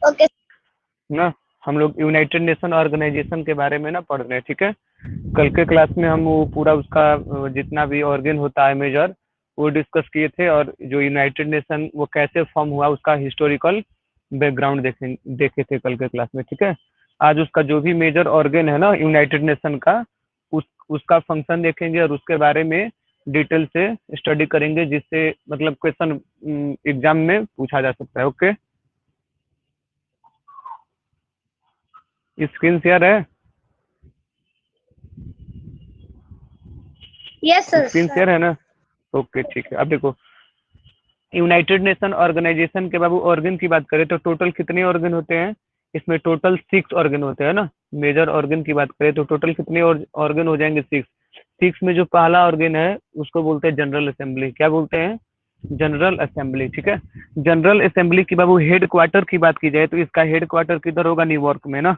Okay ना। हम लोग यूनाइटेड नेशन ऑर्गेनाइजेशन के बारे में ना पढ़ रहे हैं, ठीक है। कल के क्लास में हम वो पूरा उसका जितना भी ऑर्गन होता है मेजर, वो डिस्कस किए थे, और जो यूनाइटेड नेशन वो कैसे फॉर्म हुआ उसका हिस्टोरिकल बैकग्राउंड देखे थे कल के क्लास में, ठीक है। आज उसका जो भी मेजर ऑर्गन है ना यूनाइटेड नेशन का, उसका फंक्शन देखेंगे और उसके बारे में डिटेल से स्टडी करेंगे, जिससे मतलब क्वेश्चन एग्जाम में पूछा जा सकता है। ओके, स्क्रीन शेयर है? Yes screen sir. शेयर है ना? ओके, ठीक है। अब देखो, यूनाइटेड नेशन ऑर्गेनाइजेशन के बाबू ऑर्गन की बात करें तो टोटल कितने ऑर्गन होते हैं? इसमें टोटल 6 ऑर्गन होते हैं ना। मेजर ऑर्गन की बात करें तो टोटल कितने ऑर्गन हो जाएंगे? 6। 6 में जो पहला ऑर्गन है उसको बोलते हैं जनरल असेंबली। क्या बोलते हैं? जनरल असेंबली, ठीक है। जनरल असेंबली की बाबू हेड क्वार्टर की बात की जाए तो इसका हेड क्वार्टर किधर होगा? न्यूयॉर्क में ना।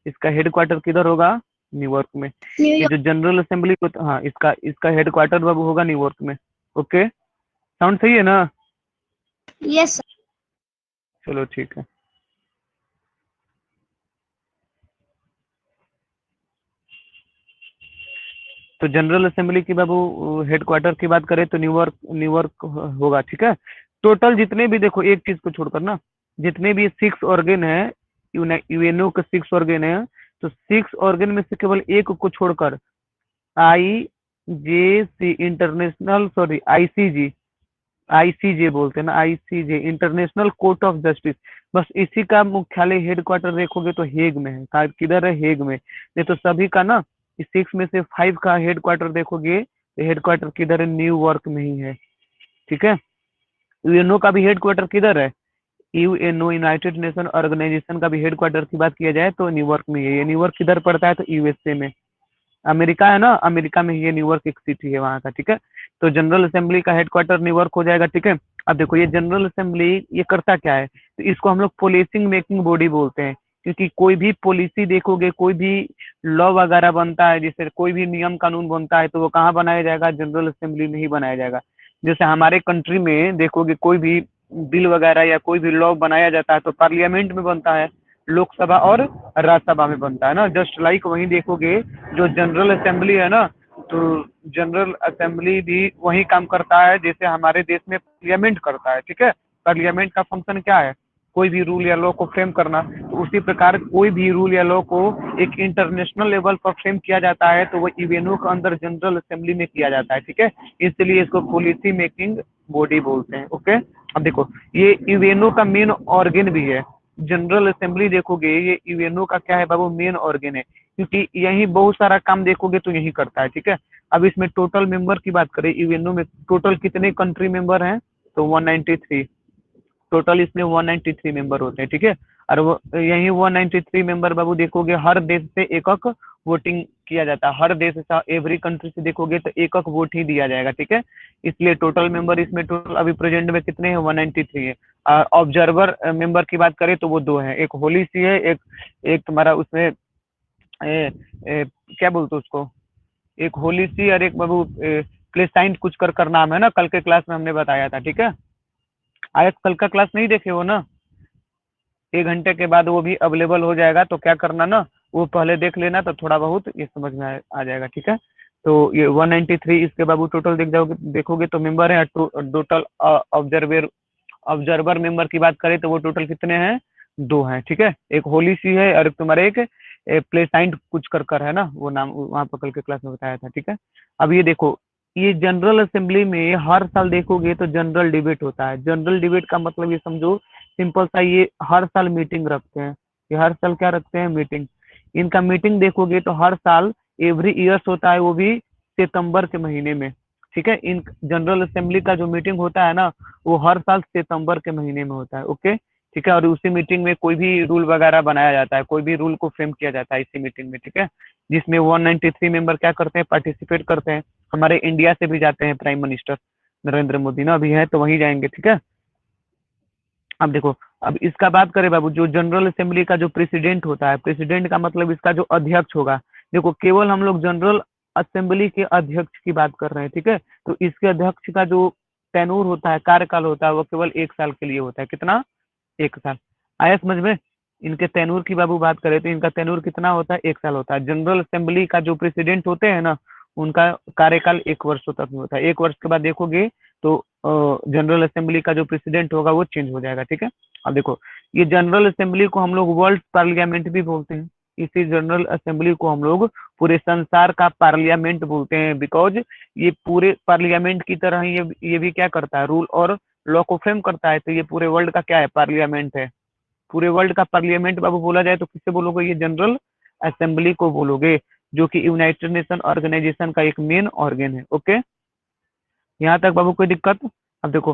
इसका हेड क्वार्टर किधर होगा? न्यूयॉर्क में। ये न्यूयॉर्क। जो जनरल असेंबली को, हाँ, इसका इसका हेड क्वार्टर बाबू होगा न्यूयॉर्क में। ओके, साउंड सही है ना? Yes sir. चलो ठीक है। तो जनरल असेंबली की बाबू हेडक्वार्टर की बात करें तो न्यूयॉर्क न्यूयॉर्क होगा, ठीक है। टोटल जितने भी, देखो एक चीज को छोड़कर ना, जितने भी 6 ऑर्गन है, यूएनओ के 6 ऑर्गन है, तो 6 ऑर्गन में से केवल एक को छोड़कर आई जे सी इंटरनेशनल, सॉरी आईसीजी, आईसीजे बोलते हैं ना, ICJ international court of justice, बस इसी का मुख्यालय हेडक्वार्टर देखोगे तो हेग में है। किधर है? हेग में। नहीं तो सभी का ना, इस 6 में से 5 का हेडक्वार्टर देखोगे तो हेडक्वार्टर किधर है? न्यूयॉर्क में ही है, ठीक है। यूएनओ का भी हेडक्वार्टर किधर है? यूएनओ यूनाइटेड नेशन ऑर्गेनाइजेशन का भी हेडक्वार्टर की बात किया जाए तो न्यूयॉर्क में ही है। ये न्यूयॉर्क किधर पड़ता है? तो यूएसए में। अमेरिका है ना, अमेरिका में ये न्यूयॉर्क एक सिटी है वहाँ का, ठीक है। तो जनरल असेंबली का हेडक्वार्टर न्यूयॉर्क हो जाएगा, ठीक है। अब देखो ये जनरल असेंबली ये करता क्या है, तो इसको हम लोग पॉलिसिंग मेकिंग बॉडी बोलते हैं, क्योंकि कोई भी पॉलिसी देखोगे, कोई भी लॉ वगैरह बनता है, जैसे कोई भी नियम कानून बनता है तो वो कहाँ बनाया जाएगा? जनरल असेंबली में ही बनाया जाएगा। जैसे हमारे कंट्री में देखोगे कोई भी बिल वगैरह या कोई भी लॉ बनाया जाता है तो पार्लियामेंट में बनता है, लोकसभा और राज्यसभा में बनता है ना। जस्ट लाइक वहीं देखोगे जो जनरल असेंबली है ना, तो जनरल असेंबली भी वही काम करता है जैसे हमारे देश में पार्लियामेंट करता है, ठीक है। पार्लियामेंट का फंक्शन क्या है? कोई भी रूल या लॉ को फ्रेम करना। तो उसी प्रकार कोई भी रूल या लॉ को एक इंटरनेशनल लेवल पर फ्रेम किया जाता है तो वो यूएनओ के अंदर जनरल असेंबली में किया जाता है, ठीक है। इसलिए इसको पॉलिसी मेकिंग बॉडी बोलते हैं। ओके, अब देखो ये यूएनओ का मेन ऑर्गन भी है। जनरल असेंबली देखोगे ये यूएनओ का क्या है बाबू? मेन ऑर्गन है, क्योंकि यही बहुत सारा काम देखोगे तो यही करता है, ठीक है। अब इसमें टोटल मेंबर की बात करें, यूएनओ में टोटल कितने कंट्री मेंबर हैं? तो 193। टोटल इसमें 193 मेंबर होते हैं, ठीक है। और वो यही 193 मेंबर बाबू देखोगे हर देश से एकक वोटिंग किया जाता है। हर देश से, एवरी कंट्री से देखोगे तो एकक वोट ही दिया जाएगा, ठीक है। इसलिए टोटल मेंबर इसमें टोटल अभी प्रेजेंट में कितने हैं? 193 है। ऑब्जर्वर मेंबर की बात करें तो वो 2 हैं, एक होली सी है, एक एक तुम्हारा उसमें क्या बोलते हैं उसको, एक होली सी और एक बाबू प्लेसाइंट कुछ कर नाम है ना, कल के क्लास में हमने बताया था, ठीक है। आज कल का क्लास नहीं देखे हो ना? 1 घंटे के बाद वो भी अवेलेबल हो जाएगा, तो क्या करना ना, वो पहले देख लेना तो थोड़ा बहुत ये समझ में आ जाएगा, ठीक है। तो ये 193 इसके बाबू टोटल देखोगे तो मेंबर है। टोटल ऑब्जर्वर ऑब्जर्वर मेंबर की बात करें तो वो टोटल कितने हैं? 2 हैं, ठीक है। एक होली सी है और एक तुम्हारे एक प्लेसाइंट कुछ कर है ना, वो नाम वहाँ पर कल के क्लास में बताया था, ठीक है। अब ये देखो, ये जनरल असेंबली में हर साल देखोगे तो जनरल डिबेट होता है। जनरल डिबेट का मतलब ये समझो सिंपल सा, ये हर साल मीटिंग रखते हैं। ये हर साल क्या रखते हैं? मीटिंग। इनका मीटिंग देखोगे तो हर साल एवरी ईयर्स होता है, वो भी सितंबर के महीने में, ठीक है। इन जनरल असेंबली का जो मीटिंग होता है ना, वो हर साल सितंबर के महीने में होता है। ओके, ठीक है। और उसी मीटिंग में कोई भी रूल वगैरह बनाया जाता है, कोई भी रूल को फ्रेम किया जाता है इसी मीटिंग में, ठीक है। जिसमें 193 मेंबर क्या करते हैं? पार्टिसिपेट करते हैं। हमारे इंडिया से भी जाते हैं प्राइम मिनिस्टर नरेंद्र मोदी ना, अभी है तो वहीं जाएंगे, ठीक है। अब देखो, अब इसका बात करें बाबू, जो जनरल असेंबली का जो प्रेसिडेंट होता है, प्रेसिडेंट का मतलब इसका जो अध्यक्ष होगा। देखो केवल हम लोग जनरल असेंबली के अध्यक्ष की बात कर रहे हैं, ठीक है। तो इसके अध्यक्ष का जो टेनूर होता है, कार्यकाल होता है, वो केवल 1 साल के लिए होता है। कितना? 1 साल। आया समझ में? इनके तैनूर की बाबू बात करें तो इनका तैनूर कितना होता है, 1 साल होता है। जनरल असेंबली का जो प्रेसिडेंट होते हैं ना, उनका कार्यकाल 1 वर्ष तक में होता है। 1 वर्ष के बाद देखोगे तो जनरल असेंबली का जो प्रेसिडेंट होगा वो चेंज हो जाएगा, ठीक है। अब देखो, ये जनरल असेंबली को हम लोग वर्ल्ड पार्लियामेंट भी बोलते हैं। इसी जनरल असेंबली को हम लोग पूरे संसार का पार्लियामेंट बोलते हैं, बिकॉज ये पूरे पार्लियामेंट की तरह ही ये भी क्या करता है, रूल और लॉ को फ्रेम करता है। तो ये पूरे वर्ल्ड का क्या है, पार्लियामेंट है। पूरे वर्ल्ड का पार्लियामेंट बाबू बोला जाए तो किससे बोलोगे, ये जनरल असेंबली को बोलोगे, जो कि यूनाइटेड नेशन ऑर्गेनाइजेशन का एक मेन ऑर्गन है। ओके, यहाँ तक बाबू कोई दिक्कत? अब देखो,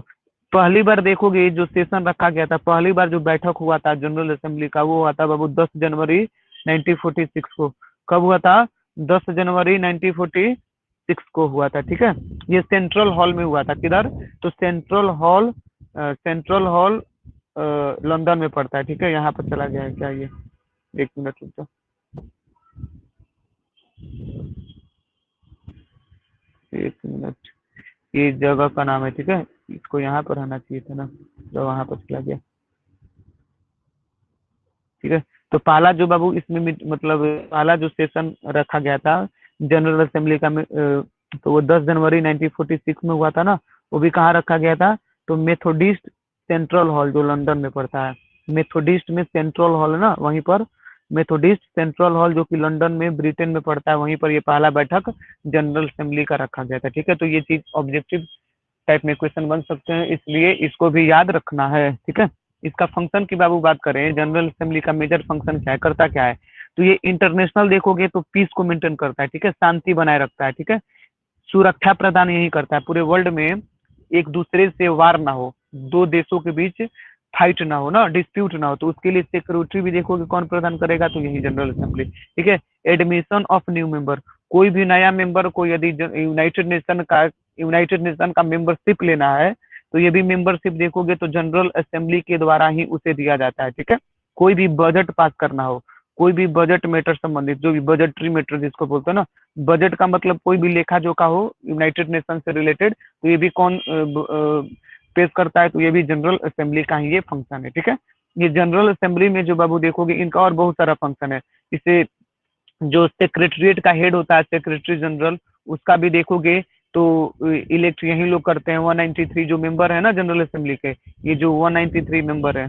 पहली बार देखोगे जो सेशन रखा गया था, पहली बार जो बैठक हुआ था जनरल असेंबली का, वो हुआ था बाबू 10 जनवरी 1946 को। कब हुआ था? 10 जनवरी 1946 को हुआ था, ठीक है। ये सेंट्रल हॉल में हुआ था। किधर? तो सेंट्रल हॉल लंदन में पड़ता है, ठीक है। यहाँ पर चला गया है क्या ये? 1 मिनट रुक जाओ। एक मिनट, ये जगह का नाम है, ठीक है। इसको यहाँ पर आना चाहिए था ना, तो वहां पर चला गया, ठीक है। तो पहला जो बाबू इसमें मतलब पहला जो सेशन रखा गया था जनरल असेंबली का तो वो 10 जनवरी 1946 में हुआ था ना। वो भी कहाँ रखा गया था? तो मेथोडिस्ट सेंट्रल हॉल, जो लंदन में पड़ता है। मेथोडिस्ट में सेंट्रल हॉल है ना, वहीं पर मेथोडिस्ट सेंट्रल हॉल, जो कि लंदन में ब्रिटेन में पड़ता है, वहीं पर ये पहला बैठक जनरल असेंबली का रखा गया था, ठीक है। तो ये चीज ऑब्जेक्टिव टाइप में क्वेश्चन बन सकते हैं, इसलिए इसको भी याद रखना है, ठीक है। इसका फंक्शन की बाबू बात करें, जनरल असेंबली का मेजर फंक्शन क्या है, करता क्या है? तो ये इंटरनेशनल देखोगे तो पीस को मेंटेन करता है, ठीक है, शांति बनाए रखता है, ठीक है। सुरक्षा प्रदान यही करता है, पूरे वर्ल्ड में एक दूसरे से वार ना हो, दो देशों के बीच फाइट ना हो ना, डिस्प्यूट ना हो, तो उसके लिए सिक्योरिटी भी देखोगे कौन प्रदान करेगा, तो यही जनरल असेंबली, ठीक है। एडमिशन ऑफ न्यू मेंबर, कोई भी नया मेंबर को यदि यूनाइटेड नेशन का मेंबरशिप लेना है, तो ये भी मेंबरशिप देखोगे तो जनरल असेंबली के द्वारा ही उसे दिया जाता है, ठीक है। कोई भी बजट पास करना हो, कोई भी बजट मैटर संबंधित, जो भी बजटरी मैटर जिसको बोलते हैं ना, बजट का मतलब कोई भी लेखा जोखा हो यूनाइटेड नेशन से रिलेटेड, तो ये भी कौन पेश करता है? तो ये भी जनरल असेंबली का ही ये फंक्शन है, ठीक है। ये जनरल असेंबली में जो बाबू देखोगे, इनका और बहुत सारा फंक्शन है। इसे जो सेक्रेटरीट का हेड होता है, सेक्रेटरी जनरल, उसका भी देखोगे तो इलेक्ट यही लोग करते हैं। 193 जो मेंबर है ना जनरल असेंबली के, ये जो 193 मेंबर है,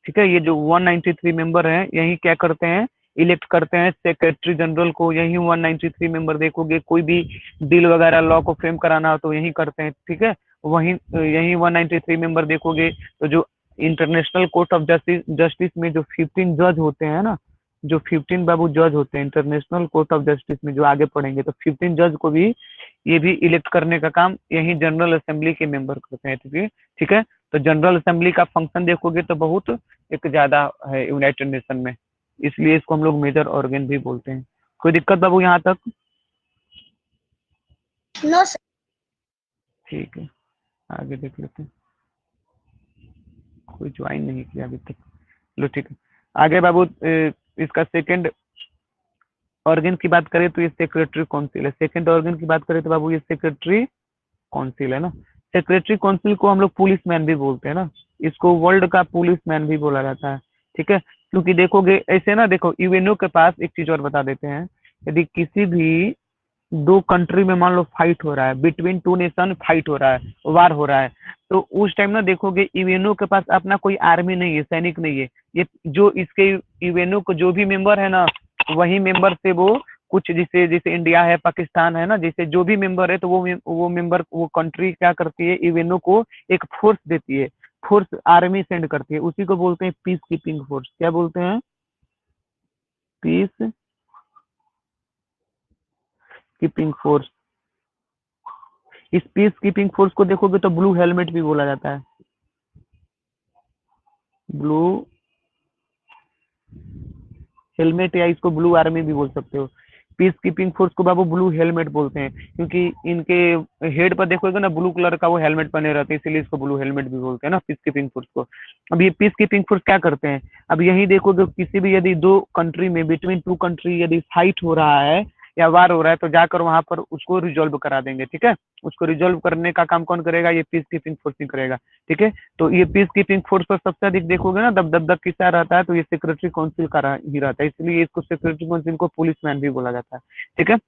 ठीक है, ये जो 193 मेंबर हैं, यही क्या करते हैं, इलेक्ट करते हैं सेक्रेटरी जनरल को। यही 193 मेंबर देखोगे, कोई भी बिल वगैरह लॉ को फ्रेम कराना हो तो यही करते हैं, ठीक है। वही यही 193 मेंबर देखोगे। तो जो इंटरनेशनल कोर्ट ऑफ जस्टिस में जो 15 जज होते हैं ना, जो 15 बाबू जज होते हैं इंटरनेशनल कोर्ट ऑफ जस्टिस में, जो आगे पढ़ेंगे, तो 15 जज को भी ये भी इलेक्ट करने का काम यही जनरल असेंबली के मेंबर करते हैं, ठीक है। तो जनरल असेंबली का फंक्शन देखोगे तो बहुत एक ज्यादा है यूनाइटेड नेशन में, इसलिए इसको हम लोग मेजर ऑर्गन भी बोलते हैं। कोई दिक्कत बाबू यहाँ तक? No sir. ठीक है, आगे देख लेते हैं। कोई ज्वाइन नहीं किया अभी तक, लो ठीक है। आगे बाबू इसका सेकंड ऑर्गन की बात करें तो ये सेक्रेटरी काउंसिल है। सेकंड ऑर्गन की बात करें तो बाबू ये सेक्रेटरी काउंसिल है ना। सेक्रेटरी काउंसिल को हम लोग पुलिस मैन भी बोलते हैं ना, इसको वर्ल्ड का पुलिस मैन भी बोला जाता है, ठीक है। क्योंकि देखोगे ऐसे ना, देखो यूएनओ के पास एक चीज और बता देते हैं, यदि किसी भी दो कंट्री में मान लो फाइट हो रहा है, बिटवीन टू नेशन फाइट हो रहा है, वार हो रहा है, तो उस टाइम ना देखोगे यूएनओ के पास अपना कोई आर्मी नहीं है, सैनिक नहीं है। ये जो इसके यूएनओ को जो भी मेंबर है ना, वही मेंबर से वो कुछ, जैसे जैसे इंडिया है, पाकिस्तान है ना, जैसे जो भी मेंबर है, तो वो मेंबर, वो कंट्री क्या करती है, यूएनओ को एक फोर्स देती है, फोर्स आर्मी सेंड करती है, उसी को बोलते हैं पीस कीपिंग फोर्स। क्या बोलते हैं? Peace keeping force. इस पीस कीपिंग फोर्स को देखोगे तो ब्लू हेलमेट भी बोला जाता है, ब्लू हेलमेट, या इसको ब्लू आर्मी भी बोल सकते हो। पीस कीपिंग फोर्स को बाबू ब्लू हेलमेट बोलते हैं, क्योंकि इनके हेड पर देखोगे ना ब्लू कलर का वो हेलमेट पहने रहते हैं, इसीलिए इसको ब्लू हेलमेट भी बोलते हैं ना, पीस कीपिंग फोर्स को। अब ये पीस कीपिंग फोर्स क्या करते हैं? अब यही देखोगे, किसी भी यदि दो कंट्री में, बिटवीन टू कंट्री यदि फाइट हो रहा है, या वार हो रहा है तो जाकर वहां पर उसको रिजॉल्व करा देंगे, ठीक है। उसको रिजॉल्व करने का काम कौन करेगा, ये पीस कीपिंग फोर्स ही करेगा, ठीक है। तो ये पीस कीपिंग फोर्स पर सबसे अधिक देखोगे ना दब किसका रहता है, तो ये सेक्रेटरी काउंसिल का ही रहता है, इसलिए इसको सेक्रेटरी काउंसिल को पुलिसमैन भी बोला जाता है, ठीक है।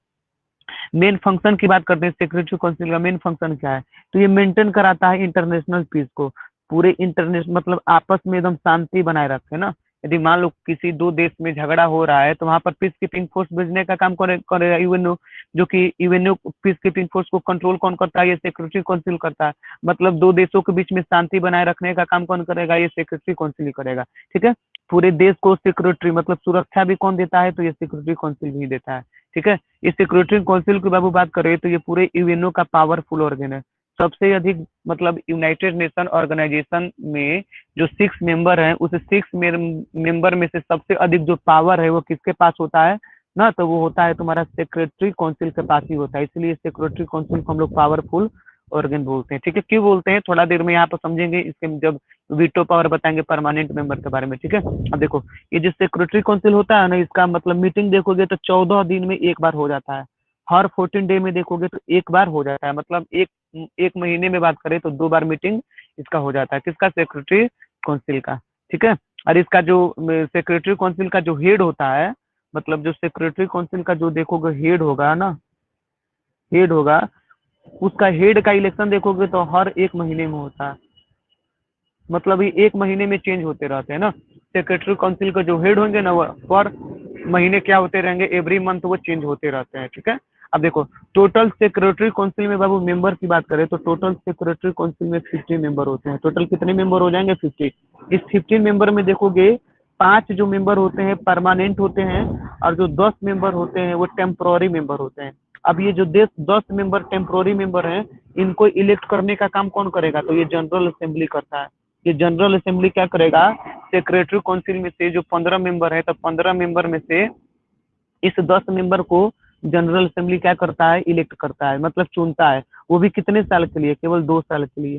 मेन फंक्शन की बात करते हैं, सेक्रेटरी काउंसिल का मेन फंक्शन क्या है, तो ये मेंटेन कराता है इंटरनेशनल पीस को, पूरे इंटरनेशनल मतलब आपस में एकदम शांति बनाए रखे ना। यदि मान लो किसी दो देश में झगड़ा हो रहा है तो वहां पर पीस कीपिंग फोर्स भेजने का काम करेगा यूएनओ, जो कि यूएनओ पीस कीपिंग फोर्स को कंट्रोल कौन करता है, ये सेक्रेटरी काउंसिल करता है। मतलब दो देशों के बीच में शांति बनाए रखने का काम कौन करेगा, ये सेक्रेटरी काउंसिल ही करेगा, ठीक है। पूरे देश को सिक्योरिटी मतलब सुरक्षा भी कौन देता है, तो ये सिक्योरिटी काउंसिल भी देता है, ठीक है। इस सिक्योरिटी काउंसिल की बाबू बात करें तो ये पूरे यूएनओ का पावरफुल ऑर्गन है। सबसे अधिक मतलब यूनाइटेड नेशन ऑर्गेनाइजेशन में जो 6 मेंबर हैं, उस 6 मेंबर में से सबसे अधिक जो पावर है वो किसके पास होता है ना, तो वो होता है तुम्हारा सेक्रेटरी काउंसिल के पास ही होता है। इसलिए सेक्रेटरी काउंसिल को हम लोग पावरफुल ऑर्गन बोलते हैं, ठीक है। क्यों बोलते हैं थोड़ा देर में यहाँ पर समझेंगे, इसके जब वीटो पावर बताएंगे परमानेंट मेंबर के बारे में, ठीक है। अब देखो ये जो सेक्रेटरी काउंसिल होता है ना, इसका मतलब मीटिंग देखोगे तो 14 दिन में एक बार हो जाता है। हर 14 डे में देखोगे तो एक बार हो जाता है, मतलब एक महीने में बात करें तो 2 बार मीटिंग इसका हो जाता है, किसका, सेक्रेटरी काउंसिल का, ठीक है। और इसका जो सेक्रेटरी काउंसिल का जो हेड होता है, मतलब जो सेक्रेटरी काउंसिल का जो देखोगे हेड होगा ना, हेड होगा, उसका हेड का इलेक्शन देखोगे तो हर एक महीने में होता है, मतलब ये एक महीने में चेंज होते रहते हैं ना। सेक्रेटरी काउंसिल का जो हेड होंगे ना वो पर महीने क्या होते रहेंगे, एवरी मंथ वो चेंज होते रहते हैं, ठीक है। अब देखो टोटल सेक्रेटरी काउंसिल में बाबू मेंबर की बात करें तो टोटल सेक्रेटरी काउंसिल में 50 मेंबर होते हैं। टोटल कितने मेंबर हो जाएंगे, 50। इस 50 मेंबर में देखोगे 5 जो मेंबर होते हैं परमानेंट होते हैं, और जो 10 मेंबर होते हैं वो टेम्पोररी मेंबर होते हैं। अब ये जो 10 मेंबर टेम्पोररी मेंबर हैं, इनको इलेक्ट करने का काम कौन करेगा, तो ये जनरल असेंबली करता है। ये जनरल असेंबली क्या करेगा, सेक्रेटरी काउंसिल में से जो 15 मेंबर है, तो 15 मेंबर में से इस 10 मेंबर को जनरल असेंबली क्या करता है, इलेक्ट करता है, मतलब चुनता है। वो भी कितने साल के लिए, केवल 2 साल के लिए।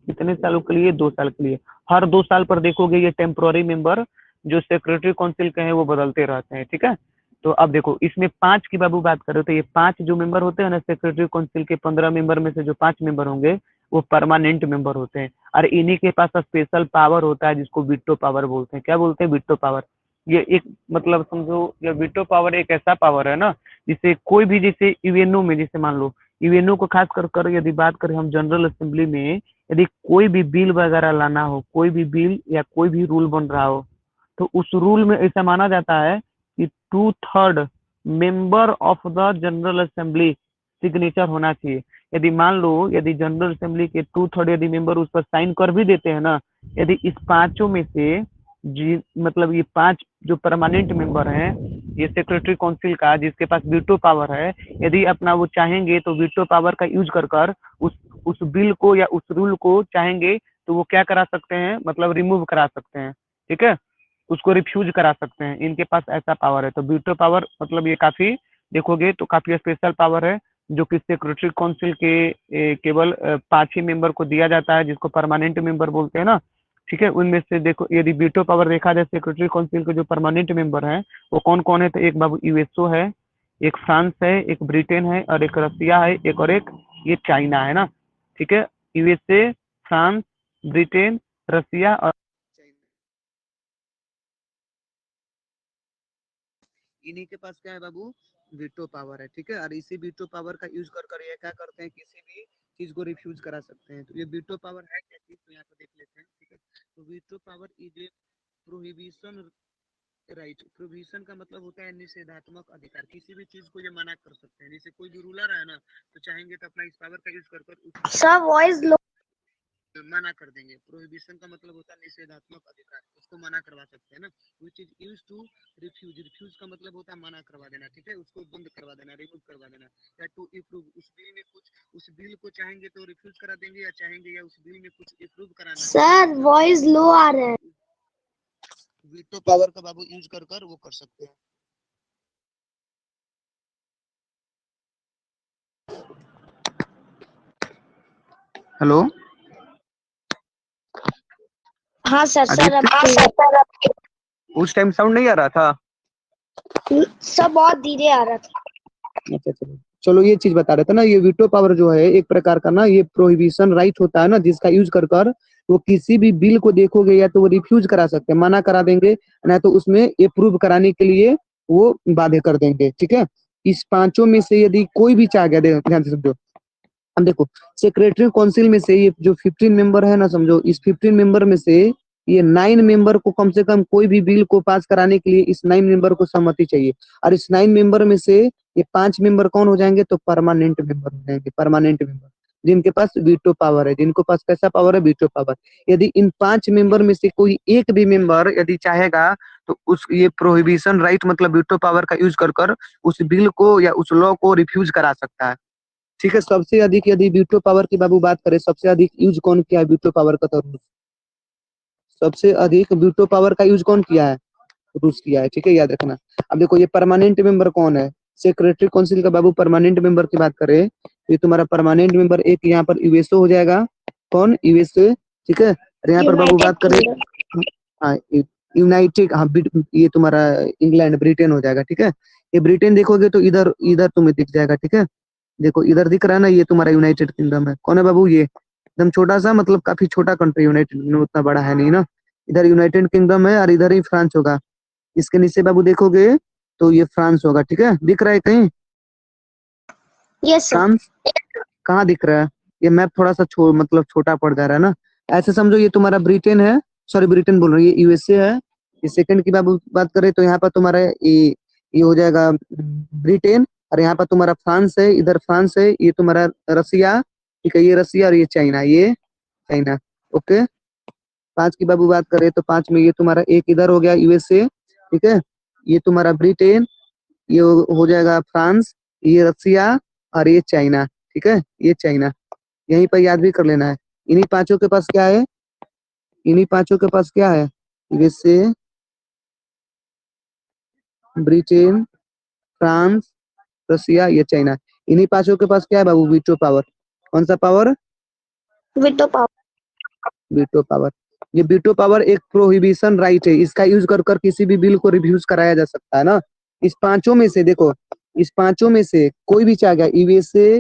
कितने सालों के लिए, 2 साल के लिए। हर 2 साल पर देखोगे ये टेम्पोररी मेंबर जो सेक्रेटरी काउंसिल के हैं वो बदलते रहते हैं, ठीक है। तो अब देखो इसमें 5 की बाबू बात करो तो ये 5 जो मेंबर होते हैं ना सेक्रेटरी काउंसिल के, 15 मेंबर में से जो 5 मेंबर होंगे वो परमानेंट मेंबर होते हैं, और इन्हीं के पास स्पेशल पावर होता है जिसको वीटो पावर बोलते हैं। क्या बोलते हैं, वीटो पावर। ये एक मतलब समझो ये वीटो पावर एक ऐसा पावर है ना, जिसे कोई भी, जैसे यूएनओ में, जैसे मान लो यूएनओ को खास कर यदि बात करें हम जनरल असेंबली में, यदि कोई भी बिल वगैरह लाना हो, कोई भी बिल या कोई भी रूल बन रहा हो, तो उस रूल में ऐसा माना जाता है कि 2/3 member of the general assembly signature होना चाहिए। यदि मान लो यदि जनरल असेंबली के 2/3 यदि मेंबर उस पर साइन कर भी देते हैं ना, यदि इस पांचों में से जी मतलब ये 5 जो परमानेंट मेंबर हैं, ये सेक्रेटरी काउंसिल का जिसके पास वीटो पावर है, यदि अपना वो चाहेंगे तो वीटो पावर का यूज कर उस बिल को या उस रूल को चाहेंगे तो वो क्या करा सकते हैं, मतलब रिमूव करा सकते हैं, ठीक है। उसको रिफ्यूज करा सकते हैं, इनके पास ऐसा पावर है। तो वीटो पावर मतलब ये काफी देखोगे तो काफी स्पेशल पावर है, जो कि सेक्रेटरी काउंसिल के केवल 5 ही मेंबर को दिया जाता है, जिसको परमानेंट मेंबर बोलते हैं ना, ठीक है। उनमें से देखो यदि वीटो पावर देखा जाए सेक्रेटरी काउंसिल के जो परमानेंट मेंबर हैं वो कौन कौन है, तो एक बाबू यूएसओ है, एक फ्रांस है, एक ब्रिटेन है, और एक रसिया है, एक और एक ये चाइना है ना, ठीक है। यूएसए, फ्रांस, ब्रिटेन, रसिया और इन्हीं के पास क्या है बाबू, वीटो पावर है, ठीक है। और इसी वीटो पावर का यूज कर ये क्या करते हैं, किसी भी चीज को रिफ्यूज करा सकते हैं। तो ये वीटो पावर है क्या चीज, तो यहाँ पे देख लेते हैं, ठीक है। तो veto power is a prohibition right. Prohibition का मतलब होता है निषेधात्मक अधिकार, किसी भी चीज को ये मना कर सकते हैं। जैसे कोई भी रूलर है ना, तो चाहेंगे तो अपना इस पावर का यूज कर सर वॉइस लो। मना कर देंगे। प्रोहिबिशन का मतलब होता है निषेधात्मक अधिकार, उसको मना करवा सकते हैं ना। Which is used to refuse, refuse का मतलब होता है मना करवा देना, ठीक है, उसको बंद करवा देना, रिमूव करवा देना। या टू अप्रूव, उस बिल में कुछ, उस बिल को चाहेंगे तो रिफ्यूज करा देंगे, या चाहेंगे या उस बिल में कुछ अप्रूव कराना है सर वॉइस लो आ रहा है। वीटो पावर का बाबू यूज कर वो कर सकते हैं। हेलो हाँ सर, सर अब उस टाइम साउंड नहीं आ रहा था, सब बहुत धीरे आ रहा था। अच्छा चलो चलो, ये चीज बता रहे थे ना, ये वीटो पावर जो है एक प्रकार का ना, ये प्रोहिबिशन राइट होता है ना, जिसका यूज कर कर वो किसी भी बिल को देखोगे या तो वो रिफ्यूज करा सकते हैं, मना करा देंगे, ना तो उसमें अप्रूव कराने के लिए वो बाध्य कर देंगे, ठीक है। इस पांचों में से यदि कोई भी चाह गया, ध्यान से समझो, अब देखो सेक्रेटरी काउंसिल में से ये जो 15 मेंबर है ना, समझो इस 15 मेंबर में से ये 9 मेंबर को कम से कम कोई भी बिल को पास कराने के लिए इस 9 मेंबर को सहमति चाहिए, और इस 9 मेंबर में से ये 5 मेंबर कौन हो जाएंगे, तो परमानेंट मेंबर हो जाएंगे, परमानेंट मेंबर जिनके पास वीटो पावर है, जिनको पास कैसा पावर है, वीटो पावर। यदि इन 5 मेंबर में से कोई एक भी मेंबर यदि चाहेगा तो उस ये प्रोहिबिशन राइट मतलब वीटो पावर का यूज कर कर उस बिल को या उस लॉ को रिफ्यूज करा सकता है, ठीक है। सबसे अधिक यदि वीटो पावर की बाबू बात करें, सबसे अधिक यूज कौन किया है वीटो पावर का, तो रूस। सबसे अधिक वीटो पावर का यूज कौन किया है, रूस किया है, ठीक है, याद रखना। अब देखो ये परमानेंट मेंबर कौन है, सेक्रेटरी काउंसिल का बाबू परमानेंट मेंबर की बात करें तो ये तुम्हारा परमानेंट मेंबर एक यहाँ पर यूएसओ हो जाएगा, कौन, यूएसए, ठीक है। और यहाँ पर बाबू बात करें, हाँ यूनाइटेड, हाँ ये तुम्हारा इंग्लैंड ब्रिटेन हो जाएगा, ठीक है। ये ब्रिटेन देखोगे तो इधर इधर तुम्हें दिख जाएगा, ठीक है। देखो इधर दिख रहा है ना, ये तुम्हारा यूनाइटेड किंगडम है, कौन है बाबू, ये एकदम छोटा सा, मतलब काफी छोटा कंट्री, यूनाइटेड किंगडम उतना बड़ा है नहीं ना, इधर यूनाइटेड किंगडम है और इधर ही फ्रांस होगा। इसके नीचे बाबू देखोगे तो ये फ्रांस होगा, ठीक है, दिख रहा है कहीं यस सर। फ्रांस, कहाँ दिख रहा है, ये मैप थोड़ा सा मतलब छोटा पड़ जा रहा है ना, ऐसे समझो ये तुम्हारा ब्रिटेन है, सॉरी ब्रिटेन बोल रहा हूँ, ये यूएसए है। ये सेकंड की बाबू बात करें तो यहाँ पर तुम्हारा ये हो जाएगा ब्रिटेन, और यहाँ पर तुम्हारा फ्रांस है, इधर फ्रांस है, ये तुम्हारा रसिया, ठीक है, ये रसिया और ये चाइना, ये चाइना, ओके। 5 की बाबू बात करें तो 5 में ये तुम्हारा एक इधर हो गया यूएसए, ठीक है, ये तुम्हारा ब्रिटेन, ये हो जाएगा फ्रांस, ये रसिया और ये चाइना, ठीक है, ये चाइना, यहीं पर याद भी कर लेना है। इन्हीं पांचों के पास क्या है, इन्हीं पांचों के पास क्या है, यूएसए, ब्रिटेन, फ्रांस, रसिया, ये चाइना, इन्हीं पांचों के पास क्या है बाबू, वीटो पावर। कौन सा power, veto power. Veto power. ये वीटो पावर एक प्रोहिबिशन राइट है, इसका यूज कर कर किसी भी बिल को रिव्यूज कराया जा सकता है ना। इस पांचों में से देखो, इस पांचों में से कोई भी चाह गया, यूएसए,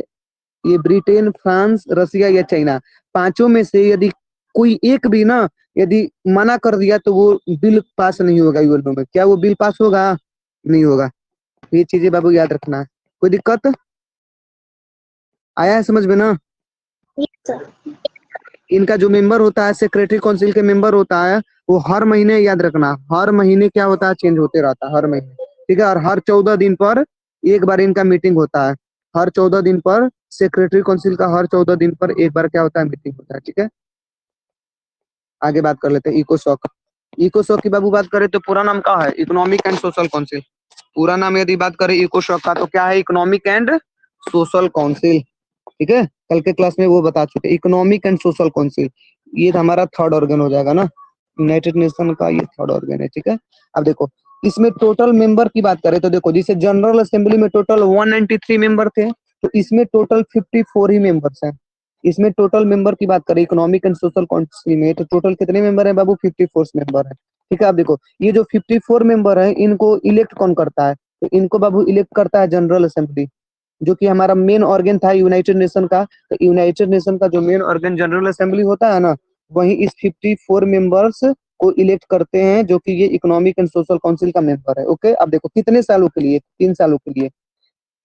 ये ब्रिटेन, फ्रांस, रसिया या चाइना, पांचों में से यदि कोई एक भी ना यदि मना कर दिया तो वो बिल पास नहीं होगा यूएनओ में, क्या वो बिल पास होगा, नहीं होगा। ये चीजें बाबू याद रखना है। कोई दिक्कत आया है समझ में ना। Yes sir. इनका जो मेंबर होता है, सेक्रेटरी काउंसिल के मेंबर होता है, वो हर महीने याद रखना, हर महीने क्या होता है, चेंज होते रहता है हर महीने, ठीक है। और हर 14 दिन पर एक बार इनका मीटिंग होता है, हर 14 दिन पर सेक्रेटरी काउंसिल का हर 14 दिन पर एक बार क्या होता है, मीटिंग होता है, ठीक है। आगे बात कर लेते हैं इकोसॉक। इकोसॉक की बाबू बात करें तो पूरा नाम क्या है, इकोनॉमिक एंड सोशल काउंसिल। पूरा नाम यदि बात करें इकोसॉक का तो क्या है, इकोनॉमिक एंड सोशल काउंसिल, ठीक है। कल के क्लास में वो बता चुके, इकोनॉमिक एंड सोशल काउंसिल, ये हमारा थर्ड ऑर्गन हो जाएगा ना, यूनाइटेड नेशन का ये थर्ड ऑर्गन है, ठीक है। अब देखो इसमें टोटल मेंबर की बात करें तो देखो, जैसे जनरल असेंबली में टोटल 193 मेंबर थे, तो इसमें टोटल 54 ही मेंबर्स हैं। इसमें टोटल मेंबर की बात करें इकोनॉमिक एंड सोशल काउंसिल में, तो टोटल कितने मेंबर हैं बाबू, 54 मेंबर है, ठीक है। अब देखो ये जो 54 मेंबर है, इनको इलेक्ट कौन करता है, तो इनको बाबू इलेक्ट करता है जनरल असेंबली, जो कि हमारा मेन ऑर्गन था यूनाइटेड नेशन का। तो यूनाइटेड नेशन का जो मेन ऑर्गन जनरल असेंबली होता है ना, वही इस 54 मेंबर्स को इलेक्ट करते हैं, जो कि ये इकोनॉमिक एंड सोशल काउंसिल का मेंबर है, ओके। अब देखो कितने सालों के लिए, 3 सालों के लिए।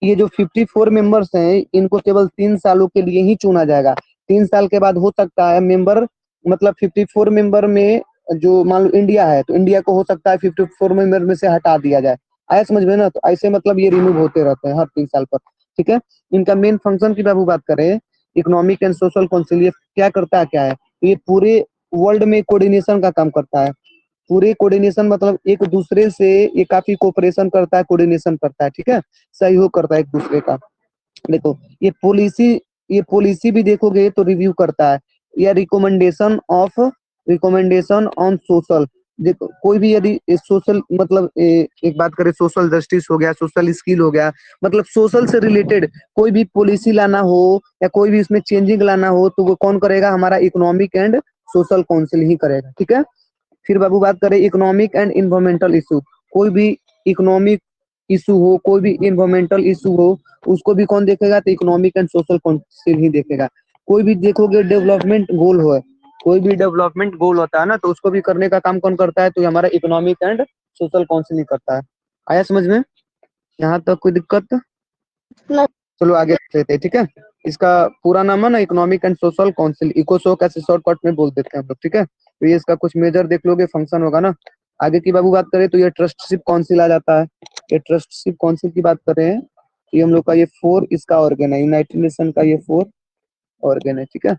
ये जो 54 मेंबर्स हैं, इनको केवल 3 सालों के लिए ही चुना जाएगा। 3 साल के बाद हो सकता है मेंबर, मतलब 54 मेंबर में जो मान लो इंडिया है, तो इंडिया को हो सकता है 54 मेंबर में से हटा दिया जाए, आया समझ में ना। तो ऐसे मतलब ये रिमूव होते रहते हैं हर 3 साल पर, ठीक है। इनका मेन फंक्शन की बाबू बात करें, इकोनॉमिक एंड सोशल काउंसिल ये क्या करता है, क्या है, ये पूरे वर्ल्ड में कोऑर्डिनेशन का काम करता है। पूरे कोऑर्डिनेशन मतलब एक दूसरे से ये काफी कोऑपरेशन करता है, कोऑर्डिनेशन करता है, ठीक है, सहयोग करता है एक दूसरे का। देखो ये पॉलिसी भी देखोगे तो रिव्यू करता है, या रिकमेंडेशन ऑन सोशल। देखो कोई भी यदि सोशल मतलब एक बात करें, सोशल जस्टिस हो गया, सोशल स्किल हो गया, मतलब सोशल से रिलेटेड कोई भी पॉलिसी लाना हो या कोई भी इसमें चेंजिंग लाना हो, तो वो कौन करेगा, हमारा इकोनॉमिक एंड सोशल काउंसिल ही करेगा, ठीक है। फिर बाबू बात करें इकोनॉमिक एंड इन्वायरमेंटल इशू, कोई भी इकोनॉमिक इशू हो, कोई भी इन्वायरमेंटल इशू हो, उसको भी कौन देखेगा? तो इकोनॉमिक एंड सोशल काउंसिल ही देखेगा। कोई भी देखोगे डेवलपमेंट गोल हो, कोई भी डेवलपमेंट गोल होता है ना, तो उसको भी करने का काम कौन करता है? तो ये हमारा इकोनॉमिक एंड सोशल काउंसिल ही करता है। आया समझ में? यहाँ तक कोई दिक्कत? No. चलो आगे देख लेते हैं, ठीक है। इसका पूरा नाम है ना इकोनॉमिक एंड सोशल काउंसिल, इकोसोक ऐसे शॉर्टकट में बोल देते हैं हम लोग, ठीक है। तो ये इसका कुछ मेजर देख लोगे, फंक्शन होगा ना। आगे की बाबू बात करें तो ये ट्रस्टशिप काउंसिल आ जाता है। ये ट्रस्टशिप काउंसिल की बात कर रहे हैं, ये हम लोग का ये 4 इसका ऑर्गन है, यूनाइटेड नेशन का ये 4 ऑर्गन है, ठीक है।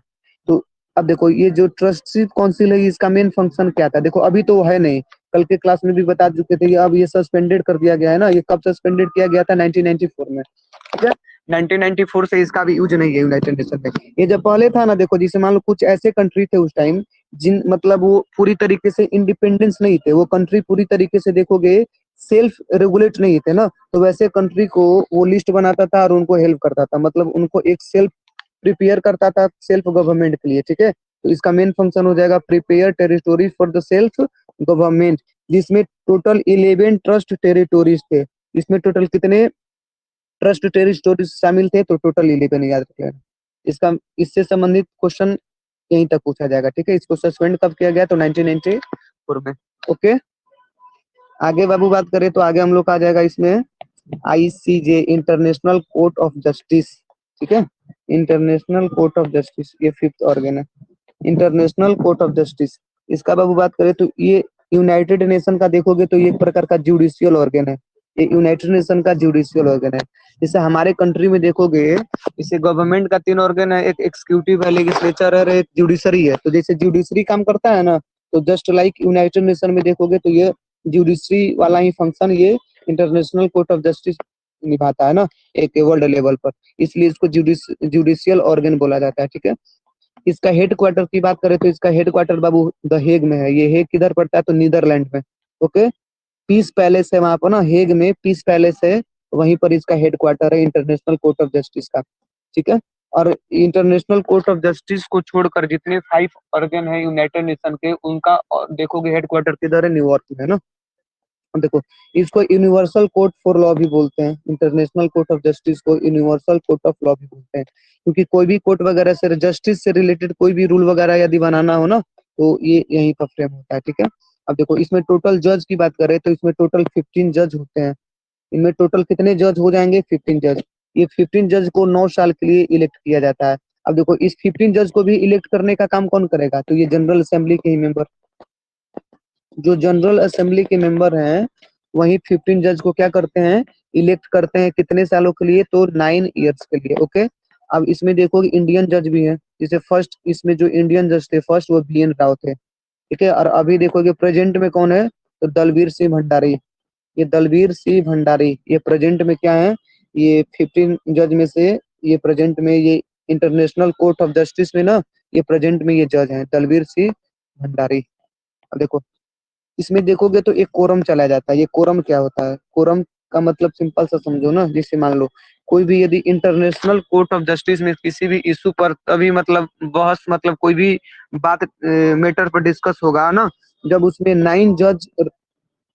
तो अब देखो ये जो ट्रस्टशिप काउंसिल है, इसका मेन फंक्शन क्या था? देखो अभी तो है नहीं, कल के क्लास में भी बता चुके थे, अब ये सस्पेंडेड कर दिया गया है ना। ये कब सस्पेंडेड किया गया था? 1994 में, ठीक है। 1994 से इसका भी यूज नहीं है यूनाइटेड नेशन में। ये जब पहले था ना, देखो जिसे मान लो कुछ ऐसे कंट्री थे उस टाइम जिन मतलब वो पूरी तरीके से इंडिपेंडेंस नहीं थे, वो कंट्री पूरी तरीके से देखोगे सेल्फ रेगुलेट नहीं थे ना, तो वैसे कंट्री को वो लिस्ट बनाता था और उनको हेल्प करता था, मतलब उनको एक सेल्फ प्रिपेयर करता था सेल्फ गवर्नमेंट के लिए, ठीक है। तो इसका मेन फंक्शन हो जाएगा prepare territory for the self government, जिसमें टोटल 11 ट्रस्ट टेरिटोरीज थे। इसमें टोटल कितने ट्रस्ट टेरिटोरीज शामिल थे? तो टोटल 11, याद रखिएगा। इसका इससे संबंधित क्वेश्चन यहीं तक पूछा जाएगा, ठीक है। इसको सस्पेंड कब किया गया? तो 1994 में, ओके। आगे बाबू बात करें तो आगे हम लोग का आ जाएगा इसमें ICJ, international court of justice, ठीक है। इंटरनेशनल कोर्ट ऑफ जस्टिस ये 5th ऑर्गन है, इंटरनेशनल कोर्ट ऑफ जस्टिस। इसका बाबू बात करें तो ये यूनाइटेड नेशन का देखोगे तो ये एक प्रकार का जुडिशियल ऑर्गन है, ये यूनाइटेड नेशन का जुडिशियल ऑर्गन है। जैसे हमारे कंट्री में देखोगे, जैसे गवर्नमेंट का 3 ऑर्गन है, एक एक्सिक्यूटिव है, लेजिस्लेचर है, और एक जुडिशरी है। तो जैसे जुडिशरी काम करता है ना, तो जस्ट लाइक यूनाइटेड नेशन में देखोगे तो ये जुडिशरी वाला ही फंक्शन ये इंटरनेशनल कोर्ट ऑफ जस्टिस निभाता है ना, एक वर्ल्ड लेवल पर, इसलिए इसको जुडिशियल ऑर्गन बोला जाता है, ठीक है। इसका हेड क्वार्टर की बात करें तो इसका head quarter Babu the Hague में है। ये हेग किधर पड़ता है? तो नीदरलैंड में, ओके। पीस पैलेस है वहां पर ना, हेग में पीस पैलेस है, वहीं पर इसका हेड क्वार्टर है इंटरनेशनल कोर्ट ऑफ जस्टिस का, ठीक है। और इंटरनेशनल कोर्ट ऑफ जस्टिस को छोड़कर जितने 5 ऑर्गन है यूनाइटेड नेशन के, उनका देखोगे हेड क्वार्टर किधर है? न्यूयॉर्क में है ना। अब देखो इसको यूनिवर्सल कोर्ट फॉर लॉ भी बोलते हैं, इंटरनेशनल कोर्ट ऑफ जस्टिस को यूनिवर्सल कोर्ट ऑफ लॉ भी बोलते हैं, क्योंकि कोई भी कोर्ट वगैरह से जस्टिस से रिलेटेड कोई भी रूल वगैरह यदि बनाना हो ना, तो ये यहीं का फ्रेम होता है, ठीक है। अब देखो इसमें टोटल जज की बात करें तो इसमें टोटल 15 जज होते हैं। इनमें टोटल कितने जज हो जाएंगे? 15 जज। ये 15 जज को 9 साल के लिए इलेक्ट किया जाता है। अब देखो इस 15 जज को भी इलेक्ट करने का काम कौन करेगा? तो ये जनरल असेंबली के ही मेंबर, जो जनरल असेंबली के मेंबर हैं, वही 15 जज को क्या करते हैं? इलेक्ट करते हैं। कितने सालों के लिए? तो 9 ईयर्स के लिए, ओके। अब इसमें देखोगे इंडियन जज भी हैं, जैसे फर्स्ट इसमें जो इंडियन जज थे फर्स्ट वो BN राव थे, ठीक है। और अभी देखोगे प्रेजेंट में कौन है? तो दलबीर सिंह भंडारी। ये दलबीर सिंह भंडारी ये प्रेजेंट में क्या है? ये 15 जज में से ये प्रेजेंट में ये इंटरनेशनल कोर्ट ऑफ जस्टिस में ना, ये प्रेजेंट में ये जज हैं दलबीर सिंह भंडारी। अब देखो इसमें देखोगे तो एक कोरम चला जाता है। ये कोरम क्या होता है? कोरम का मतलब सिंपल सा समझो ना, जैसे मान लो कोई भी यदि इंटरनेशनल कोर्ट ऑफ जस्टिस में किसी भी इशू पर अभी मतलब बहस मतलब कोई भी बात मैटर पर डिस्कस होगा ना, जब उसमें 9 जज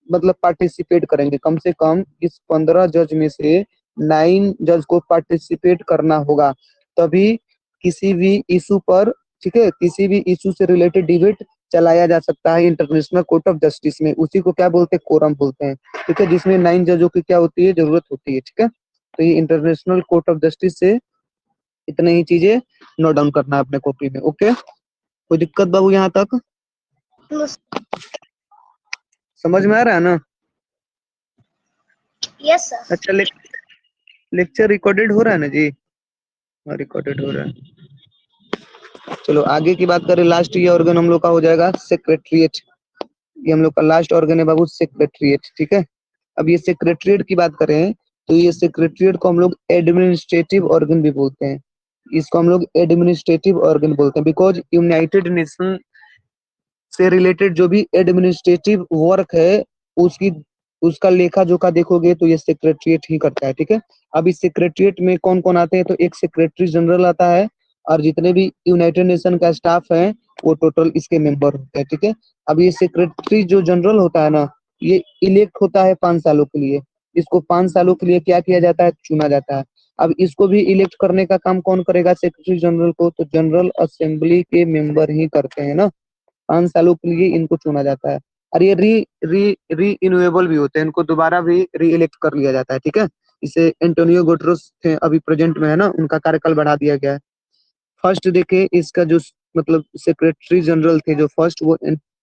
मतलब पार्टिसिपेट करेंगे, कम से कम इस 15 जज में से 9 जज को पार्टिसिपेट करना होगा, तभी किसी भी इशू पर, ठीक है, किसी भी इशू से रिलेटेड डिबेट चलाया जा सकता है इंटरनेशनल कोर्ट ऑफ जस्टिस में। उसी को क्या बोलते हैं? कोरम बोलते हैं, ठीक है, जिसमें 9 जजों की क्या होती है? जरूरत होती है, ठीक है। तो ये इंटरनेशनल कोर्ट ऑफ जस्टिस से इतने ही चीजें नोट डाउन करना है अपने कॉपी में, ओके। कोई दिक्कत बाबू यहाँ तक? No. समझ में आ रहा है ना? Yes, sir. अच्छा लेक्चर रिकॉर्डेड हो रहा है ना जी? हाँ रिकॉर्डेड हो रहा है। चलो आगे की बात करें, लास्ट ये ऑर्गन हम लोग का हो जाएगा सेक्रेटरीट। ये हम लोग का लास्ट ऑर्गन है बाबू, सेक्रेटरीट, ठीक है। अब ये सेक्रेटरीट की बात करें तो ये सेक्रेटरीट को हम लोग एडमिनिस्ट्रेटिव ऑर्गन भी बोलते हैं। इसको हम लोग एडमिनिस्ट्रेटिव ऑर्गन बोलते हैं बिकॉज यूनाइटेड नेशन से रिलेटेड जो भी एडमिनिस्ट्रेटिव वर्क है उसकी उसका लेखा जोखा देखोगे तो ये सेक्रेटरीट ही करता है, ठीक है। अब इस सेक्रेटरीट में कौन कौन आते हैं? तो एक सेक्रेटरी जनरल आता है, और जितने भी यूनाइटेड नेशन का स्टाफ है वो टोटल इसके मेंबर होते हैं, ठीक है। अब ये सेक्रेटरी जो जनरल होता है ना, ये इलेक्ट होता है 5 सालों के लिए, इसको 5 सालों के लिए क्या किया जाता है, चुना जाता है। अब इसको भी इलेक्ट करने का काम कौन करेगा, सेक्रेटरी जनरल को, तो जनरल असेंबली के मेंबर ही करते हैं ना। 5 सालों के लिए इनको चुना जाता है। और ये री इन्यूएबल भी होते हैं, इनको दोबारा भी री इलेक्ट कर लिया जाता है, ठीक है। इसे एंटोनियो गुटेरेस थे, अभी प्रेजेंट में है ना, उनका कार्यकाल बढ़ा दिया गया है। फर्स्ट देखे इसका जो मतलब सेक्रेटरी जनरल थे जो फर्स्ट, वो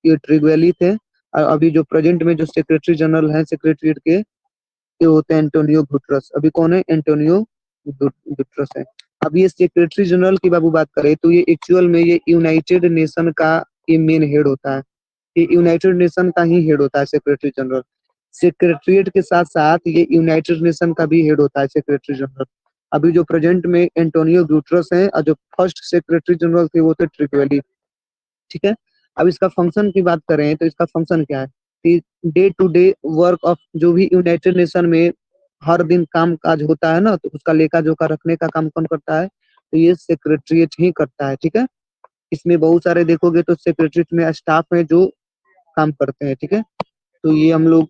ये ट्रिगवेली थे। और अभी जो प्रेजेंट में जो सेक्रेटरी जनरल हैं सेक्रेटरीट के, ये होते हैं एंटोनियो गुटेरेस। अभी कौन है, एंटोनियो गुटेरेस है। अब ये सेक्रेटरी जनरल की बाबू बात करें तो ये एक्चुअल में ये यूनाइटेड नेशन का ये मेन हेड होता है। ये यूनाइटेड नेशन का ही हेड होता है सेक्रेटरी जनरल। सेक्रेटरीट के साथ साथ ये यूनाइटेड नेशन का भी हेड होता है सेक्रेटरी जनरल। अभी जो प्रेजेंट में एंटोनियो गुटेरेस हैं और जो फर्स्ट सेक्रेटरी जनरल थे वो थे ट्रिगवेली, ठीक है। अब इसका फंक्शन की बात करें तो इसका फंक्शन क्या है कि day to day work of जो भी यूनाइटेड नेशन में हर दिन काम काज होता है ना, तो उसका लेखा जोखा रखने का काम कौन करता है, तो ये सेक्रेटरीट ही करता है, ठीक है। इसमें बहुत सारे देखोगे तो सेक्रेटरीट में स्टाफ है जो काम करते हैं, ठीक है। तो ये हम लोग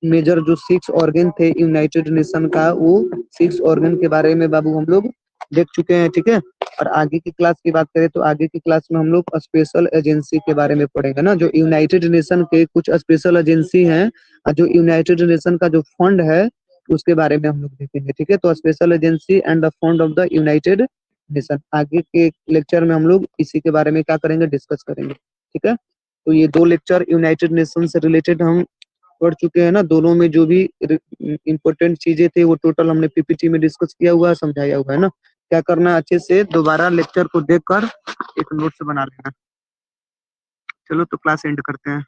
मेजर जो 6 ऑर्गन थे यूनाइटेड नेशन का, वो 6 ऑर्गन के बारे में बाबू हम लोग देख चुके हैं, ठीक है। और आगे की क्लास की बात करें तो आगे की क्लास में हम लोग स्पेशल एजेंसी के बारे में पढ़ेंगे ना, जो यूनाइटेड नेशन के कुछ स्पेशल एजेंसी हैं और जो यूनाइटेड नेशन का जो फंड है उसके बारे में हम लोग देखेंगे, ठीक है। तो special agency and the fund of the United nation, आगे के लेक्चर में हम लोग इसी के बारे में क्या करेंगे, डिस्कस करेंगे, ठीक है। तो ये 2 लेक्चर यूनाइटेड नेशन से रिलेटेड हम पढ़ चुके हैं ना। दोनों में जो भी इंपॉर्टेंट चीजें थे वो टोटल हमने पीपीटी में डिस्कस किया हुआ है, समझाया हुआ है ना। क्या करना है, अच्छे से दोबारा लेक्चर को देखकर एक नोट्स बना लेना। चलो तो क्लास एंड करते हैं।